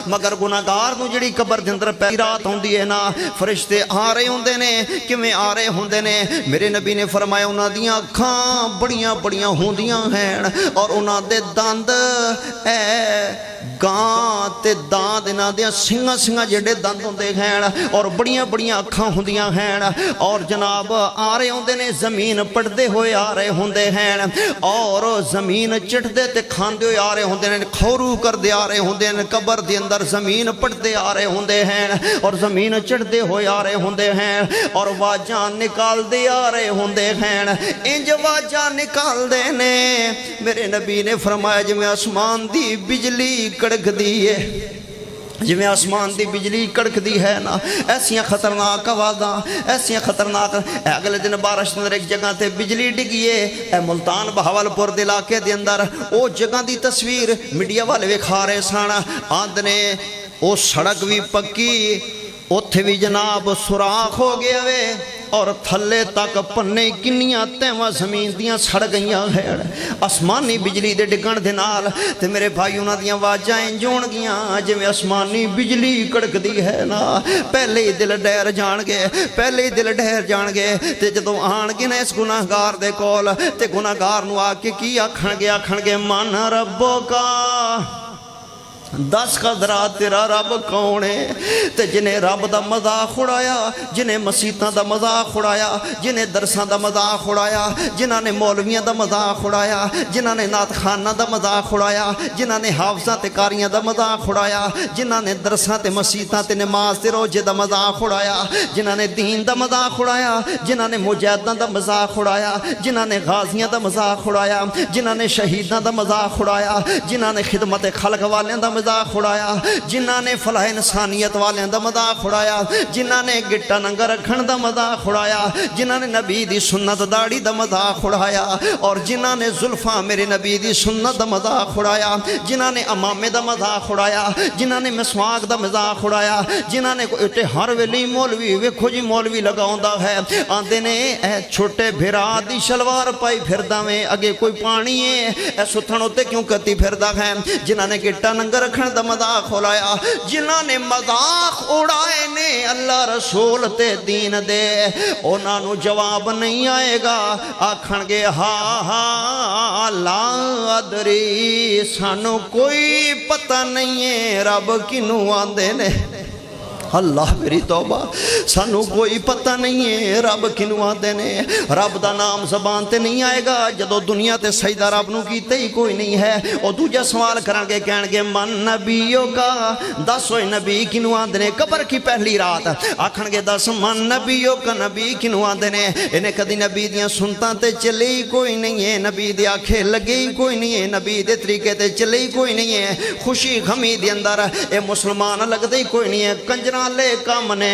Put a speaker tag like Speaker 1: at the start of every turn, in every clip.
Speaker 1: مگر گناہگار نو جڑی قبر دے اندر پہلی رات ہوندی ہے نا فرشتے آ رہے ہوندے نے کیویں آ رہے ہوندے نے میرے نبی نے فرمایا انہاں دیاں اکھاں بڑیاں بڑیاں ہوندیاں ہیں اور انہاں دے دند اے گاں تے داند انہاں دیاں سنگاں سنگاں جڑے دند ہوندے ہیں اور بڑیاں بڑیاں اکھاں ہوندیاں ہیں اور جناب آ رہے ہوندے نے زمین پڑھدے ہوئے آ رہے ہوندے ہیں اور زمین چٹدے تے کھاندے ہوئے آ رہے ہوندے نے کھورو کردے آ رہے ہوندے نے قبر دے اندر زمین پڑھدے آ رہے ہوندے ہیں اور زمین چٹدے ہوئے آ رہے ہوندے ہیں اور واجاں نکال دے آ رہے ہوندے ہیں انج واجاں نکال دے نے میرے نبی نے فرمایا جویں آسمان دی بجلی کڑک دی ہے جویں آسمان دی بجلی کڑک دی ہے نا ایسیاں خطرناک آوازاں ایسیاں خطرناک اگلے دن بارش اندر ایک جگہ تے بجلی ڈگی ہے اے ملتان بہاولپور دے علاقے دے اندر او جگہ دی تصویر میڈیا والے وکھا رہے سن آندنے او سڑک بھی پکی اوتھے بھی جناب سوراخ ہو گیا وے اور تھلے تک پنے کنیاں تیواں زمین دیاں سڑ گئیاں ہیں آسمانی بجلی دے ڈگن دے نال تے میرے بھائی انہاں دیاں واجائیں جون گیاں جویں آسمانی بجلی کڑک دی ہے نا پہلے ہی دل ڈہر جان گے پہلے ہی دل ڈہر جان گے تے جدوں آن گے نا اس گناہگار دے کول تے گناہگار نو آ کے کی آکھن گے من ربو کا دس قدرات تیرا رب کون ہے تے جنہیں رب دا مذاق اڑایا جنہیں مسیتاں دا مذاق اڑایا جنہیں درساں دا مذاق اڑایا جنہاں نے مولویاں دا مذاق اڑایا جنہاں نے نعت خانہ دا مذاق اڑایا جنہاں نے حافظاں تے قاریاں دا مذاق اڑایا جنہاں نے درساں تے مسیتاں تے نماز تے روزے دا مذاق اڑایا جنہاں نے دین دا مذاق اڑایا جنہاں نے مجاہداں دا مذاق اڑایا جنہاں نے غازیاں دا مذاق اڑایا جنہاں نے شہیداں دا مذاق اڑایا جنہاں نے خدمت خلق والیاں دا مذاق اڑایا جنہاں نے فلاح انسانیت والیاں دا مذاق اڑایا جنہاں نے گٹا ننگا رکھن دا مذاق اڑایا جنہاں نے نبی دی سنت داڑھی دا مذاق اڑایا اور جنہاں نے زلفاں میرے نبی دی سنت دا مذاق اڑایا جنہاں نے امامے دا مذاق اڑایا جنہاں نے مسواک دا مذاق اڑایا جنہاں نے کوئی ہر ویلی مولوی ویکھو جی مولوی لگاوندا ہے آندے نے اے چھوٹے بھرا دی شلوار پائی پھردا میں اگے کوئی پانی ہے اے ستھن اوتے کیوں کتی پھردا ہے جنہاں نے گٹا ننگا رکھن دا مذاق اڑایا جنہاں نے مذاق اڑائے نے اللہ رسول تے دین دے انہاں نو جواب نہیں آئے گا آکھن گے ہاں ہاں لا ادری سانو کوئی پتہ نہیں ہے رب کنوں آندے نے اللہ میری توبہ سانو کوئی پتہ نہیں ہے رب کنوں آندے نے رب دا نام زبان تے نہیں آئے گا جدو دنیا تے سجدہ رب نو کیتے ہی کوئی نہیں ہے اور دوجا سوال کران گے کہن گے من نبیوں کا دس ہوئے نبی کنوں آندے نے قبر کی پہلی رات آکھن گے دس من نبیوں کا نبی کنوں آندے نے انہیں کدی نبی دیاں سنتاں تے چلے ہی کوئی نہیں ہے نبی دے آنکھیں لگے ہی کوئی نہیں ہے نبی دے طریقے تے چلے ہی کوئی نہیں ہے خوشی غمی دے اندر اے مسلمان لگدے ہی کوئی نہیں ہے کنجراں لے کام نے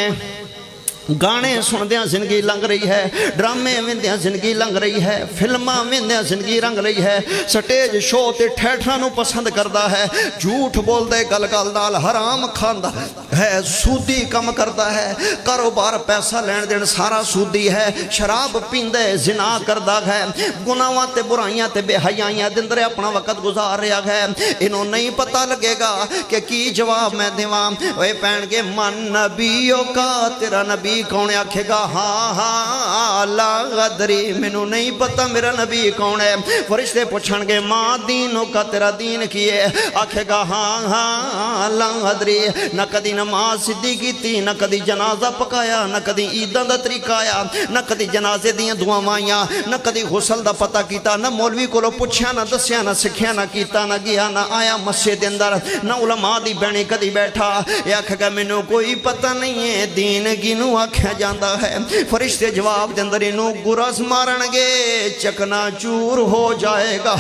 Speaker 1: گانے سندیاں زندگی لنگ رہی ہے ڈرامے ویندیاں زندگی لنگ رہی ہے فلماں ویندیاں زندگی رنگ رہی ہے سٹیج شو تے ٹھیٹھاں نو پسند کردا ہے جھوٹ بول دے گل گل نال حرام کھاندا ہے سودی کم کردا ہے کاروبار پیسہ لین دین سارا سودی ہے شراب پیندا ہے زنا کردا ہے گناہاں تے برائیاں تے بے حیائیاں دے اندر اپنا وقت گزار رہا ہے انہوں نہیں پتہ لگے گا کہ کی جواب میں دیواں اوے پہن کے من نبیوں کا تیرا نبی کون ہے آکھے گا ہاں ہاں لا غدری منو نہیں پتہ میرا نبی کون ہے فرشتے پوچھن گے ماں دینوں کا تیرا دین کی ہے آکھے گا ہاں ہاں لا غدری نہ کدی نماز سدھی کیتی نہ کدی جنازہ پکایا نہ کدی عیداں دا طریقہ آیا نہ کدی جنازے دیاں دعاواں آئیاں نہ کدی غسل دا پتہ کیتا نہ مولوی کولو پوچھیا نہ دسیا نہ سکھیا نہ کیتا نہ گیا نہ آیا مسجد دے اندر نہ علماء دی بہنی کدی بیٹھا یہ آکھے گا مینوں کوئی پتہ نہیں ہے دین کینوں آکھیا جاندا ہے فرشتے جواب دے اندر انہوں گرز مارن گے چکنا چور ہو جائے گا